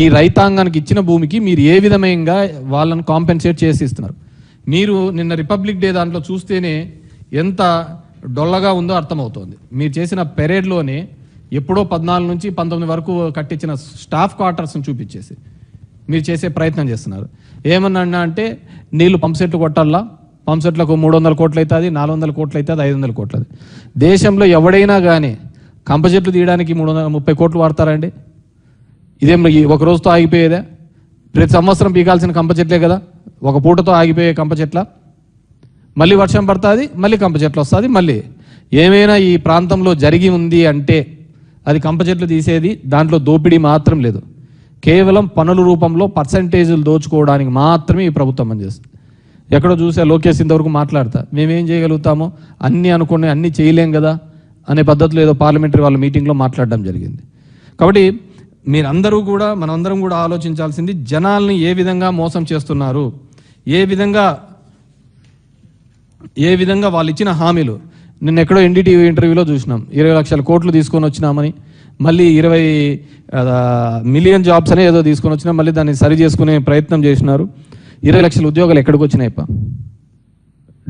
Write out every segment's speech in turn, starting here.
ఈ రైతాంగానికి ఇచ్చిన భూమికి మీరు ఏ విధంగా వాళ్ళని కాంపెన్సేట్ చేసి ఇస్తున్నారు? మీరు నిన్న రిపబ్లిక్ డే దాంట్లో చూస్తేనే ఎంత డొల్లగా ఉందో అర్థమవుతోంది. మీరు చేసిన పెరేడ్లోనే ఎప్పుడో 14 నుంచి 19 వరకు కట్టించిన స్టాఫ్ క్వార్టర్స్ని చూపించేసి మీరు చేసే ప్రయత్నం చేస్తున్నారు. ఏమన్నా అంటే నీళ్లు పంప్సెట్లు కొట్టాలా, పంప్సెట్లకు 300 కోట్లు అవుతుంది, 400 కోట్లు అవుతుంది, 500 కోట్లు అవుతుంది. దేశంలో ఎవడైనా కానీ కంప చెట్లు తీయడానికి 330 కోట్లు వాడతారండి. ఇదేం ఒక రోజుతో ఆగిపోయేదే? ప్రతి సంవత్సరం పీకాల్సిన కంప చెట్లే కదా, ఒక పూటతో ఆగిపోయే కంప చెట్ల. మళ్ళీ వర్షం పడుతుంది, మళ్ళీ కంప చెట్లు వస్తుంది. మళ్ళీ ఏమైనా ఈ ప్రాంతంలో జరిగి ఉంది అంటే అది కంప చెట్లు తీసేది, దాంట్లో దోపిడీ మాత్రం లేదు. కేవలం పనుల రూపంలో పర్సంటేజీలు దోచుకోవడానికి మాత్రమే ఈ ప్రభుత్వం పనిచేస్తుంది. ఎక్కడో చూసా లోకేష్ ఇంతవరకు మాట్లాడతా మేమేం చేయగలుగుతామో అన్నీ అనుకునే అన్నీ చేయలేం కదా అనే పద్ధతిలో ఏదో పార్లమెంటరీ వాళ్ళ మీటింగ్లో మాట్లాడడం జరిగింది. కాబట్టి మీరందరూ కూడా మనందరం కూడా ఆలోచించాల్సింది జనాల్ని ఏ విధంగా మోసం చేస్తున్నారు, ఏ విధంగా వాళ్ళు ఇచ్చిన హామీలు. నిన్న ఎక్కడో ఎన్డీటీవీ ఇంటర్వ్యూలో చూసినాం 20 లక్షల కోట్లు తీసుకొని వచ్చినామని, మళ్ళీ 20 మిలియన్ జాబ్స్ అనే ఏదో తీసుకొని వచ్చినా మళ్ళీ దాన్ని సరి చేసుకునే ప్రయత్నం చేసినారు. 20 లక్షల ఉద్యోగాలు ఎక్కడికి వచ్చినాయి?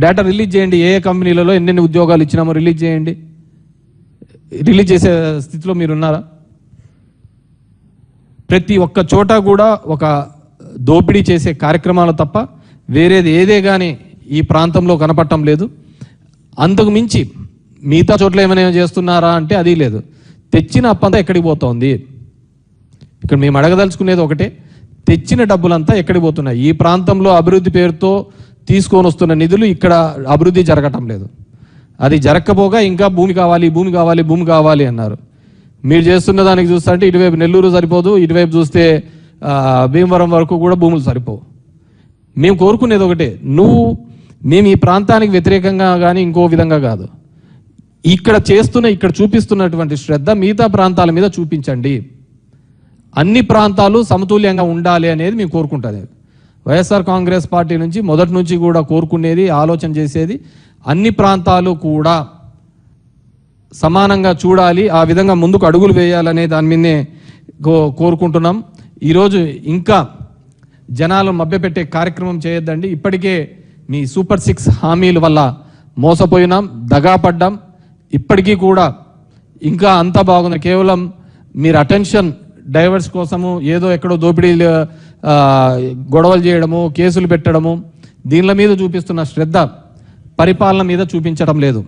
డేటా రిలీజ్ చేయండి, ఏ కంపెనీలలో ఎన్నెన్ని ఉద్యోగాలు ఇచ్చినామో రిలీజ్ చేయండి. రిలీజ్ చేసే స్థితిలో మీరున్నారా? ప్రతి ఒక్క చోట కూడా ఒక దోపిడీ చేసే కార్యక్రమాలు తప్ప వేరేది ఏదే కానీ ఈ ప్రాంతంలో కనపడటం లేదు. అంతకు మించి మిగతా చోట్ల ఏమైనా చేస్తున్నారా అంటే అది లేదు. తెచ్చిన అప్పంతా ఎక్కడికి పోతోంది? ఇక్కడ మేము అడగదలుచుకునేది ఒకటే, తెచ్చిన డబ్బులంతా ఎక్కడికి పోతున్నాయి? ఈ ప్రాంతంలో అభివృద్ధి పేరుతో తీసుకొని వస్తున్న నిధులు ఇక్కడ అభివృద్ధి జరగటం లేదు. అది జరగకపోగా ఇంకా భూమి కావాలి అన్నారు. మీరు చేస్తున్న దానికి చూస్తే అంటే ఇటువైపు నెల్లూరు సరిపోదు, ఇటువైపు చూస్తే భీమవరం వరకు కూడా భూములు సరిపోవు. మేము కోరుకునేది ఒకటే, మేము ఈ ప్రాంతానికి వ్యతిరేకంగా కానీ ఇంకో విధంగా కాదు, ఇక్కడ చూపిస్తున్నటువంటి శ్రద్ధ మిగతా ప్రాంతాల మీద చూపించండి. అన్ని ప్రాంతాలు సమతుల్యంగా ఉండాలి అనేది మేము కోరుకుంటుంది. వైఎస్ఆర్ కాంగ్రెస్ పార్టీ నుంచి మొదటి నుంచి కూడా కోరుకునేది, ఆలోచన చేసేది అన్ని ప్రాంతాలు కూడా సమానంగా చూడాలి, ఆ విధంగా ముందుకు అడుగులు వేయాలనే దాని మీదనే కోరుకుంటున్నాం. ఈరోజు ఇంకా జనాలు మభ్యపెట్టే కార్యక్రమం చేయొద్దండి. ఇప్పటికే మీ సూపర్ 6 హామీల వల్ల మోసపోయినాం, దగాపడ్డాం. ఇప్పటికీ కూడా ఇంకా అంతా బాగుంది. కేవలం మీరు అటెన్షన్ డైవర్స్ కోసము ఏదో ఎక్కడో దోపిడీలు గొడవలు చేయడము, కేసులు పెట్టడము, దీనిల మీద చూపిస్తున్న శ్రద్ధ పరిపాలన మీద చూపించడం లేదు.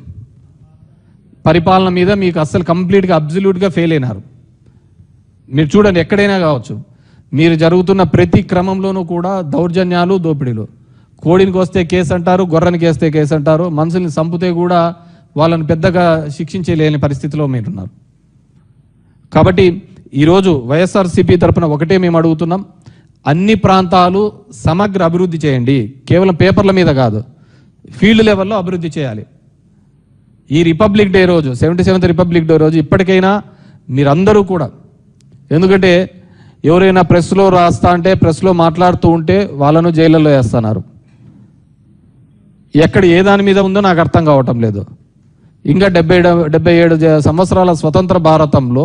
పరిపాలన మీద మీకు అస్సలు కంప్లీట్గా అబ్జల్యూట్గా ఫెయిల్ అయినారు. మీరు చూడండి, ఎక్కడైనా కావచ్చు, మీరు జరుగుతున్న ప్రతి క్రమంలోనూ కూడా దౌర్జన్యాలు, దోపిడీలు. కోడినికి వస్తే కేసు అంటారు, గొర్రెనికి వేస్తే కేసు అంటారు, మనుషుల్ని చంపితే కూడా వాళ్ళని పెద్దగా శిక్షించలేని పరిస్థితిలో మీరున్నారు. కాబట్టి ఈరోజు వైఎస్ఆర్సీపీ తరఫున ఒకటే మేము అడుగుతున్నాం, అన్ని ప్రాంతాలు సమగ్ర అభివృద్ధి చేయండి. కేవలం పేపర్ల మీద కాదు, ఫీల్డ్ లెవెల్లో అభివృద్ధి చేయాలి. ఈ రిపబ్లిక్ డే రోజు, 77th రిపబ్లిక్ డే రోజు ఇప్పటికైనా మీరందరూ కూడా, ఎందుకంటే ఎవరైనా ప్రెస్లో రాస్తా అంటే, ప్రెస్లో మాట్లాడుతూ ఉంటే వాళ్ళను జైళ్ళలో వేస్తున్నారు. ఎక్కడ ఏ దాని మీద ఉందో నాకు అర్థం కావటం లేదు. ఇంకా 77 సంవత్సరాల స్వతంత్ర భారతంలో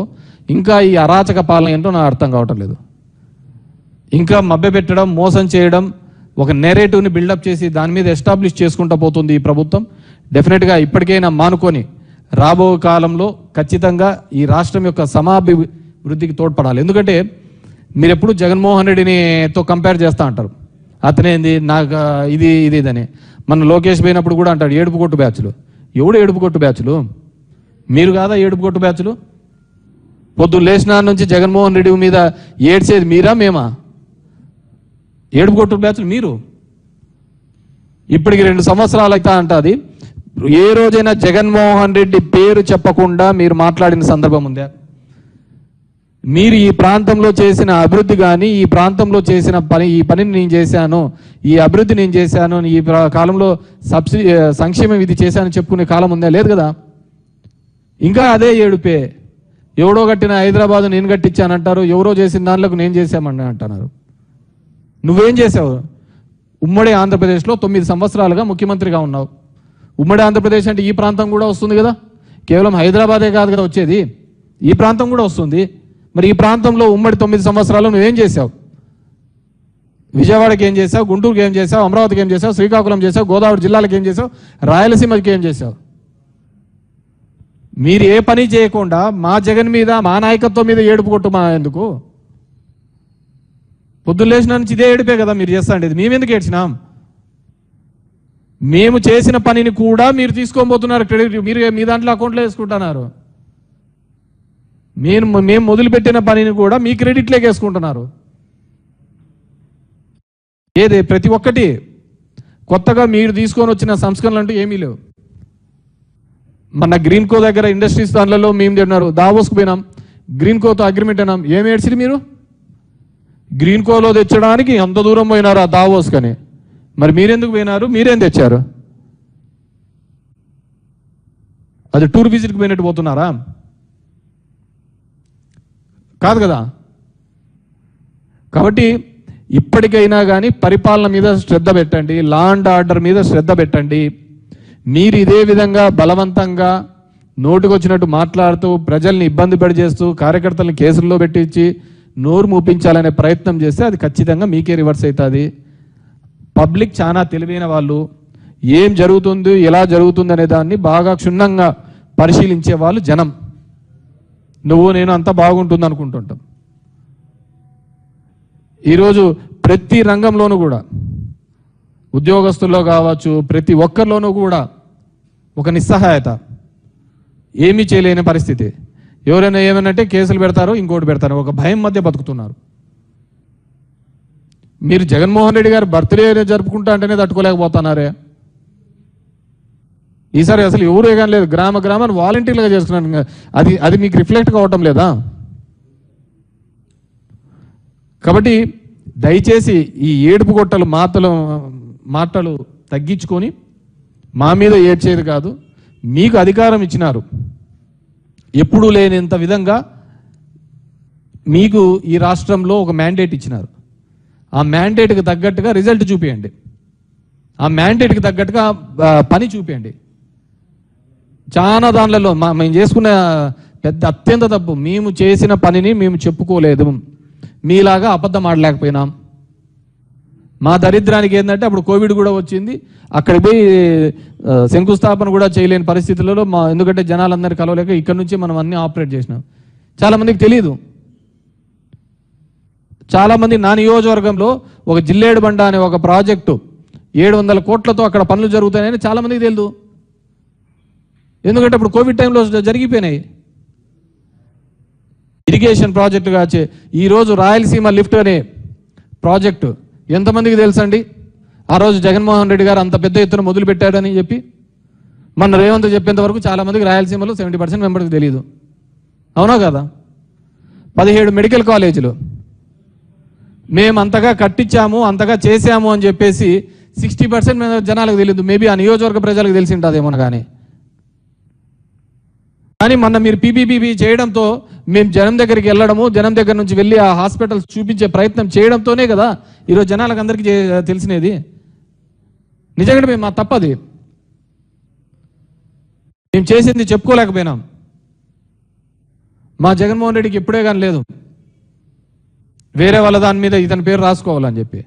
ఇంకా ఈ అరాచక పాలన ఏంటో నాకు అర్థం కావటం లేదు. ఇంకా మభ్యపెట్టడం, మోసం చేయడం, ఒక నెరేటివ్ని బిల్డప్ చేసి దాని మీద ఎస్టాబ్లిష్ చేసుకుంటూ పోతుంది ఈ ప్రభుత్వం. డెఫినెట్గా ఇప్పటికైనా మానుకొని రాబో కాలంలో ఖచ్చితంగా ఈ రాష్ట్రం యొక్క సమాభివృద్ధికి తోడ్పడాలి. ఎందుకంటే మీరు ఎప్పుడు జగన్మోహన్ రెడ్డినితో కంపేర్ చేస్తూ అంటారు, అతనేంది నాకు ఇదని. మన లోకేష్ పోయినప్పుడు కూడా అంటాడు ఏడుపు కొట్టు బ్యాచ్లు. ఎవడు ఏడుపు కొట్టు బ్యాచ్లు? మీరు కాదా ఏడుపు కొట్టు బ్యాచ్లు? పొద్దున్న లేచిన నుంచి జగన్మోహన్ రెడ్డి మీద ఏడ్చేది మీరా మేమా? ఏడుపు కొట్టు బ్యాచ్లు మీరు. ఇప్పటికి 2 సంవత్సరాలు అయితే అంటది, ఏ రోజైనా జగన్మోహన్ రెడ్డి పేరు చెప్పకుండా మీరు మాట్లాడిన సందర్భం ఉందా? మీరు ఈ ప్రాంతంలో చేసిన అభివృద్ధి కానీ, ఈ ప్రాంతంలో చేసిన ఈ పనిని నేను చేశాను, ఈ అభివృద్ధి నేను చేశాను, ఈ కాలంలో సంక్షేమం ఇది చేశానని చెప్పుకునే కాలం ఉందా? లేదు కదా. ఇంకా అదే ఏడుపే. ఎవడో కట్టిన హైదరాబాద్ నేను కట్టించానంటారు, ఎవరో చేసిన దాంట్లోకి నేను చేశామని అంటున్నారు. నువ్వేం చేసావు? ఉమ్మడి ఆంధ్రప్రదేశ్లో 9 సంవత్సరాలుగా ముఖ్యమంత్రిగా ఉన్నావు. ఉమ్మడి ఆంధ్రప్రదేశ్ అంటే ఈ ప్రాంతం కూడా వస్తుంది కదా, కేవలం హైదరాబాదే కాదు కదా వచ్చేది, ఈ ప్రాంతం కూడా వస్తుంది. మరి ఈ ప్రాంతంలో ఉమ్మడి 9 సంవత్సరాలు నువ్వేం చేశావు? విజయవాడకి ఏం చేశావు? గుంటూరుకి ఏం చేశావు? అమరావతికి ఏం చేశావు? శ్రీకాకుళం చేశావు? గోదావరి జిల్లాలకు ఏం చేశావు? రాయలసీమకి ఏం చేశావు? మీరు ఏ పని చేయకుండా మా జగన్ మీద, మా నాయకత్వం మీద ఏడుపు కొట్టు మా ఎందుకు? పొద్దున్న లేచిన నుంచి ఇదే ఏడిపే కదా మీరు చేస్తాండేది. మేమెందుకు ఏడ్చినాం? మేము చేసిన పనిని కూడా మీరు తీసుకోబోతున్నారు క్రెడిట్. మీరు మీ దాంట్లో అకౌంట్లో వేసుకుంటున్నారు. మేము మొదలుపెట్టిన పనిని కూడా మీ క్రెడిట్లోకి వేసుకుంటున్నారు. ఏది ప్రతి ఒక్కటి కొత్తగా మీరు తీసుకొని వచ్చిన సంస్కరణలు అంటూ ఏమీ లేవు. మన గ్రీన్ కో దగ్గర ఇండస్ట్రీస్ దానిలో మేము తిన్నారు. దావోస్కు పోయినాం, గ్రీన్ కోతో అగ్రిమెంట్ అన్నాం. ఏమి ఏడ్చిరు మీరు? గ్రీన్ కోలో తెచ్చడానికి ఎంత దూరం పోయినారు ఆ దావోస్ కని. మరి మీరెందుకు పోయినారు? మీరేం తెచ్చారు? అది టూర్ విజిట్కి పోయినట్టు పోతున్నారా? కాదు కదా. కాబట్టి ఇప్పటికైనా కానీ పరిపాలన మీద శ్రద్ధ పెట్టండి, లా అండ్ ఆర్డర్ మీద శ్రద్ధ పెట్టండి. మీరు ఇదే విధంగా బలవంతంగా నోటుకొచ్చినట్టు మాట్లాడుతూ ప్రజల్ని ఇబ్బంది పడి చేస్తూ కార్యకర్తలను కేసుల్లో పెట్టించి నోరు మూపించాలనే ప్రయత్నం చేస్తే అది ఖచ్చితంగా మీకే రివర్స్ అవుతుంది. పబ్లిక్ చాలా తెలివైన వాళ్ళు. ఏం జరుగుతుంది, ఎలా జరుగుతుంది అనే దాన్ని బాగా క్షుణ్ణంగా పరిశీలించే వాళ్ళు జనం. నువ్వు నేను అంతా బాగుంటుంది అనుకుంటుంటాం. ఈరోజు ప్రతి రంగంలోనూ కూడా, ఉద్యోగస్తుల్లో కావచ్చు, ప్రతి ఒక్కరిలోనూ కూడా ఒక నిస్సహాయత, ఏమీ చేయలేని పరిస్థితి. ఎవరైనా ఏమనంటే కేసులు పెడతారు, ఇంకోటి పెడతారు, ఒక భయం మధ్య బతుకుతున్నారు. మీరు జగన్మోహన్ రెడ్డి గారు బర్త్డే జరుపుకుంటా అంటేనే తట్టుకోలేకపోతున్నారే. ఈసారి అసలు ఎవరు ఏగాని లేదు, గ్రామాన్ని వాలంటీర్లుగా చేసుకున్నాను. అది మీకు రిఫ్లెక్ట్ కావటం లేదా? కాబట్టి దయచేసి ఈ ఏడుపు గొట్టలు మాటలు తగ్గించుకొని మా మీద ఏడ్చేది కాదు. మీకు అధికారం ఇచ్చినారు, ఎప్పుడూ లేనంత విధంగా మీకు ఈ రాష్ట్రంలో ఒక మ్యాండేట్ ఇచ్చినారు. ఆ మ్యాండేట్కి తగ్గట్టుగా రిజల్ట్ చూపించండి, ఆ మ్యాండేట్కి తగ్గట్టుగా పని చూపించండి. చాలా దానిలలో మేము చేసుకున్న పెద్ద అత్యంత తప్పు, మేము చేసిన పనిని మేము చెప్పుకోలేదు. మీలాగా అబద్ధం ఆడలేకపోయినాం. మా దరిద్రానికి ఏంటంటే అప్పుడు కోవిడ్ కూడా వచ్చింది, అక్కడికి పోయి శంకుస్థాపన కూడా చేయలేని పరిస్థితులలో ఎందుకంటే జనాలందరూ కలవలేక ఇక్కడ నుంచి మనం అన్ని ఆపరేట్ చేసినాం. చాలామందికి తెలియదు. చాలామంది నా నియోజకవర్గంలో ఒక జిల్లేడు బండ అనే ఒక ప్రాజెక్టు 700 కోట్లతో అక్కడ పనులు జరుగుతాయని చాలామందికి తెలియదు. ఎందుకంటే అప్పుడు కోవిడ్ టైంలో జరిగిపోయినాయి. ఇరిగేషన్ ప్రాజెక్టుగా ఈరోజు రాయలసీమ లిఫ్ట్ అనే ప్రాజెక్టు ఎంతమందికి తెలుసండి? ఆ రోజు జగన్మోహన్ రెడ్డి గారు అంత పెద్ద ఎత్తున మొదలు పెట్టాడని చెప్పి మన రేవంత్ చెప్పేంత వరకు చాలామందికి రాయలసీమలో 70% మెంబర్కి తెలియదు. అవునా కదా? 17 మెడికల్ కాలేజీలు మేము అంతగా కట్టించాము, అంతగా చేశాము అని చెప్పేసి 60% జనాలకు తెలియదు. మేబీ ఆ నియోజకవర్గ ప్రజలకు తెలిసి ఉంటుందేమో. కానీ మొన్న మీరు పీపీపీ చేయడంతో మేము జనం దగ్గరికి వెళ్ళడము, జనం దగ్గర నుంచి వెళ్ళి ఆ హాస్పిటల్స్ చూపించే ప్రయత్నం చేయడంతోనే కదా ఈరోజు జనాలకు అందరికీ తెలిసినది. నిజంగా మేము మా తప్పది, మేము చేసింది చెప్పుకోలేకపోయినాం. మా జగన్మోహన్ రెడ్డికి ఎప్పుడే కానీ లేదు వేరే వాళ్ళ దాని మీద ఇతని పేరు రాసుకోవాలని చెప్పి.